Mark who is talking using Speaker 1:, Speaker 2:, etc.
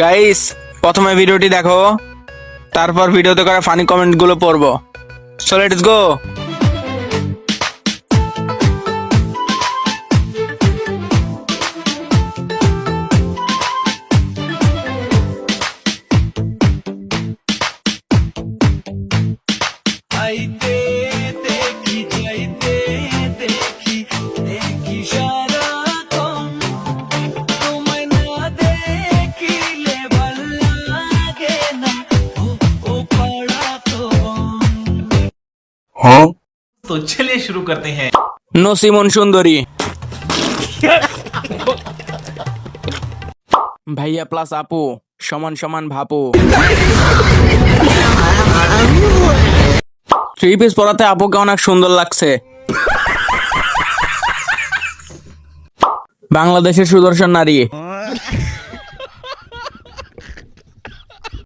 Speaker 1: Guys, প্রথমে ভিডিওটি দেখো, তারপর ভিডিওতে করা ফানি কমেন্ট গুলো পড়বো। So let's go.
Speaker 2: আইতে দেখি যাইতে দেখি দেখি সারাক্ষণ তোমায় না দেখিলে ভাল লাগে না ও পাড়া তো
Speaker 3: तो चलिए शुरू करते हैं।
Speaker 1: নসিমন সুন্দরী, ভাইয়া প্লাস আপু সমান সমান ভাপু। থ্রি পিস পরাতে আপুকে অনেক সুন্দর লাগছে। বাংলাদেশের সুদর্শন নারী।